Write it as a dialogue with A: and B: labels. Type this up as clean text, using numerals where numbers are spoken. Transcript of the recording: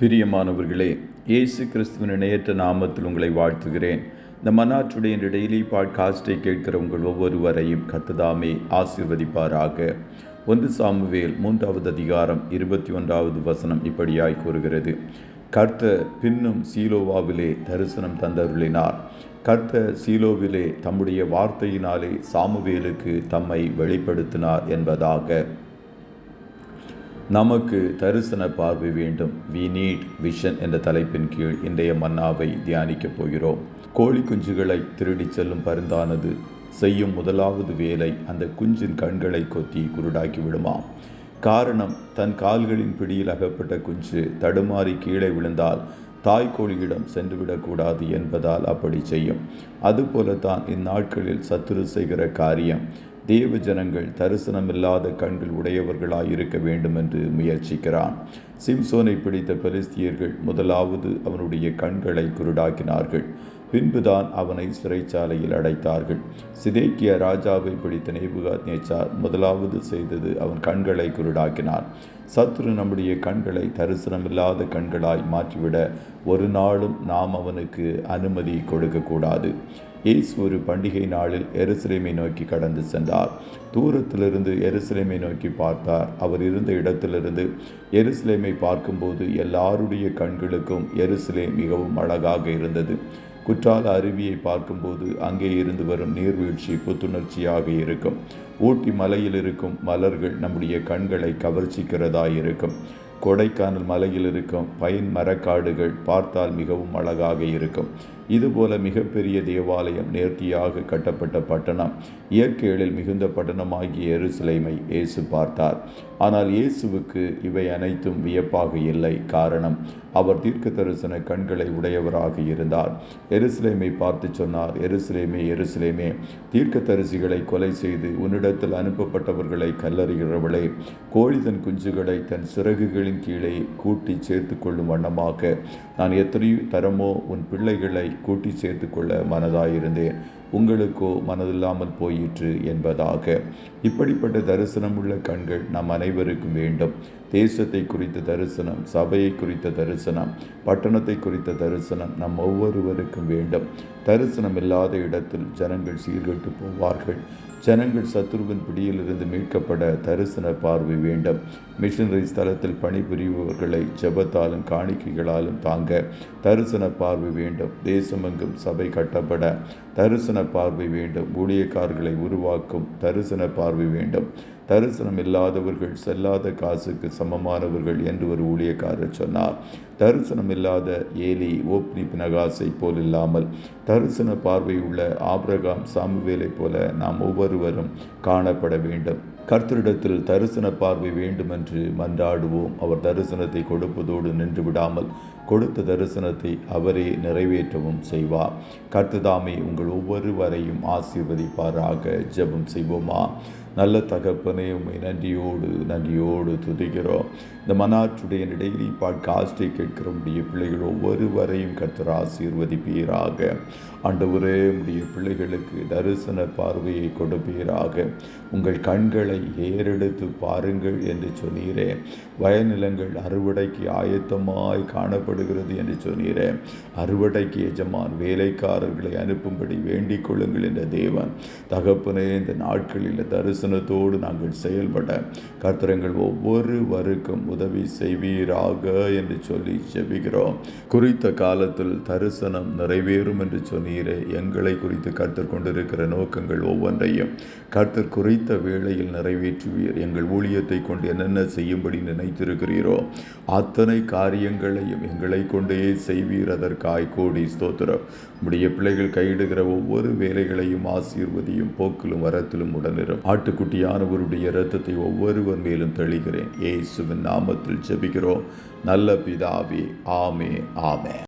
A: பிரியமானவர்களே, இயேசு கிறிஸ்துவின் இணையற்ற நாமத்தில் உங்களை வாழ்த்துகிறேன். இந்த மன்னாற்றுடைய டெய்லி பாட்காஸ்டை கேட்கிற உங்கள் ஒவ்வொருவரையும் கர்த்தர் ஆசீர்வதிப்பாராக. 1 சாமுவேல் 3வது அதிகாரம் 21வது வசனம் இப்படியாய் கூறுகிறது. கர்த்தர் பின்னும் சீலோவாவிலே தரிசனம் தந்தருளினார். கர்த்தர் சீலோவிலே தம்முடைய வார்த்தையினாலே சாமுவேலுக்கு தம்மை வெளிப்படுத்தினார் என்பதாக. நமக்கு தரிசன பார்வை வேண்டும். வி நீட் விஷன் என்ற தலைப்பின் கீழ் இன்றைய மன்னாவை தியானிக்கப் போகிறோம். கோழி குஞ்சுகளை திருடி செல்லும் பருந்தானது செய்யும் முதலாவது வேலை அந்த குஞ்சின் கண்களை கொத்தி குருடாக்கி விடுமாம். காரணம், தன் கால்களின் பிடியில் அகப்பட்ட குஞ்சு தடுமாறி கீழே விழுந்தால் தாய்க்கோழியிடம் சென்றுவிடக்கூடாது என்பதால் அப்படி செய்யும். அதுபோலத்தான் இந்நாட்களில் சத்துரு செய்கிற காரியம். தேவ ஜனங்கள் தரிசனமில்லாத கண்கள் உடையவர்களாய் இருக்க வேண்டும் என்று முயற்சிக்கிறான். சிம்சோனை பிடித்த பெலிஸ்தியர்கள் முதலாவது அவனுடைய கண்களை குருடாக்கினார்கள். பின்புதான் அவனை சிறைச்சாலையில் அடைத்தார்கள். சிதேக்கியா ராஜாவை பிடித்த நேபுகாத்நேச்சார் முதலாவது செய்தது அவன் கண்களை குருடாக்கினான். சத்துரு நம்முடைய கண்களை தரிசனமில்லாத கண்களாய் மாற்றிவிட ஒரு நாளும் நாம் அவனுக்கு அனுமதி கொடுக்கக்கூடாது. இயேசு ஒரு பண்டிகை நாளில் எருசலேமை நோக்கி கடந்து சென்றார். தூரத்திலிருந்து எருசலேமை நோக்கி பார்த்தார். அவர் இருந்த இடத்திலிருந்து எருசலேமை பார்க்கும்போது எல்லாருடைய கண்களுக்கும் எருசலேம் மிகவும் அழகாக இருந்தது. குற்றால அருவியை பார்க்கும்போது அங்கே இருந்து வரும் நீர்வீழ்ச்சி புத்துணர்ச்சியாக இருக்கும். ஊட்டி மலையில் இருக்கும் மலர்கள் நம்முடைய கண்களை கவர்ச்சிக்கிறதாயிருக்கும். கொடைக்கானல் மலையில் இருக்கும் பைன் மரக்காடுகள் பார்த்தால் மிகவும் அழகாக இருக்கும். இதுபோல மிகப்பெரிய தேவாலயம், நேர்த்தியாக கட்டப்பட்ட பட்டணம், இயற்கைகளில் மிகுந்த பட்டணமாகிய எருசலேமை இயேசு பார்த்தார். ஆனால் இயேசுவுக்கு இவை அனைத்தும் வியப்பாக இல்லை. காரணம், அவர் தீர்க்க தரிசன கண்களை உடையவராக இருந்தார். எருசலேமை பார்த்து சொன்னார், எருசலேமே எருசலேமே, தீர்க்க தரிசிகளை கொலை செய்து உன்னிடத்தில் அனுப்பப்பட்டவர்களை கல்லறிகிறவளே, கோழி தன் குஞ்சுகளை தன் சிறகுகளின் கீழே கூட்டி சேர்த்து கொள்ளும் வண்ணமாக நான் எத்தனையோ தரமோ உன் பிள்ளைகளை கூட்டி சேர்த்து கொள்ள மனதாயிருந்தேன், உங்களுக்கோ மனதில்லாமல் போயிற்று என்பதாக. இப்படிப்பட்ட தரிசனமுள்ள கண்கள் நம் அனைவருக்கும் வேண்டும். தேசத்தை குறித்த தரிசனம், சபையை குறித்த தரிசனம், பட்டணத்தை குறித்த தரிசனம் நம் ஒவ்வொருவருக்கும் வேண்டும். தரிசனம் இல்லாத இடத்தில் ஜனங்கள் சீர்கெட்டு போவார்கள். ஜனங்கள் சத்துருவின் பிடியிலிருந்து மீட்கப்பட தரிசன பார்வை வேண்டும். மிஷனரி ஸ்தலத்தில் பணிபுரிபவர்களை ஜெபத்தாலும் காணிக்கைகளாலும் தாங்க தரிசன பார்வை வேண்டும். தேசமெங்கும் சபை கட்டப்பட தரிசன பார்வை வேண்டும். ஊழியக்காரர்களை உருவாக்கும் தரிசன பார்வை வேண்டும். தரிசனம் இல்லாதவர்கள் செல்லாத காசுக்கு சமமானவர்கள் என்று ஒரு ஊழியக்காரர் சொன்னார். தரிசனம் இல்லாத ஏலி, ஓப்னி, பினகாசை போல் இல்லாமல் தரிசன பார்வை உள்ள ஆபிரகாம், சாமுவேலை போல நாம் ஒவ்வொருவரும் காணப்பட வேண்டும். கர்த்தரிடத்தில் தரிசன பார்வை வேண்டுமென்று மன்றாடுவோம். அவர் தரிசனத்தை கொடுப்பதோடு நின்று விடாமல் கொடுத்த தரிசனத்தை அவரே நிறைவேற்றவும் செய்வார். கர்த்ததாமே உங்கள் ஒவ்வொருவரையும் ஆசீர்வதிப்பாராக. ஜெபம் செய்வோமா? நல்ல தகப்பனே, உம்மை நன்றியோடு துதிக்கிறோம். இந்த மன்னாற்றுடைய டெய்லி பாட்காஸ்டை கேட்கிற உடைய பிள்ளைகள் ஒவ்வொருவரையும் கர்த்தர் ஆசீர்வதிப்பீராக. ஆண்டவரே, உடைய பிள்ளைகளுக்கு தரிசன பார்வையை கொடுப்பீராக. உங்கள் கண்களை ஏறெடுத்து பாருங்கள் என்று சொன்னீரே. வயநிலங்கள் அறுவடைக்கு ஆயத்தமாய் காணப்படுகிறது என்று சொன்னீரே. அறுவடைக்கு எஜமான் வேலைக்காரர்களை அனுப்பும்படி வேண்டிக் கொள்ளுங்கள் என்ற தேவன் தகப்பனே, இந்த நாட்களில் தரிசனத்தோடு நாங்கள் செயல்பட கர்த்தரங்கள் ஒவ்வொருவருக்கும் உதவி செய்வீராக என்று சொல்லி ஜெபிக்கிறோம். குறித்த காலத்தில் தரிசனம் நிறைவேறும் என்று சொன்னீரே. எங்களை குறித்து கர்த்தர் கொண்டிருக்கிற நோக்கங்கள் ஒவ்வொன்றையும் கர்த்தர் குறித்த வேளையில் நிறைவேற்றுவீர். எங்கள் ஊழியத்தை கொண்டு என்னென்ன செய்யும்படி நினைத்திருக்கிறீரோ அத்தனை காரியங்களையும் எங்களை கொண்டே செய்வீர். அதற்காய் கோடி ஸ்தோத்திரம். உடைய பிள்ளைகள் கையிடுகிற ஒவ்வொரு வேலைகளையும் ஆசீர்வதியும். போக்கிலும் வரத்திலும் உடனிரும். ஆட்டுக்குட்டியானவருடைய இரத்தத்தை ஒவ்வொருவர் மேலும் தெளிகிறேன். இயேசுவின் நாமத்தில் ஜெபிக்கிறோம் நல்ல பிதாவே. ஆமென்.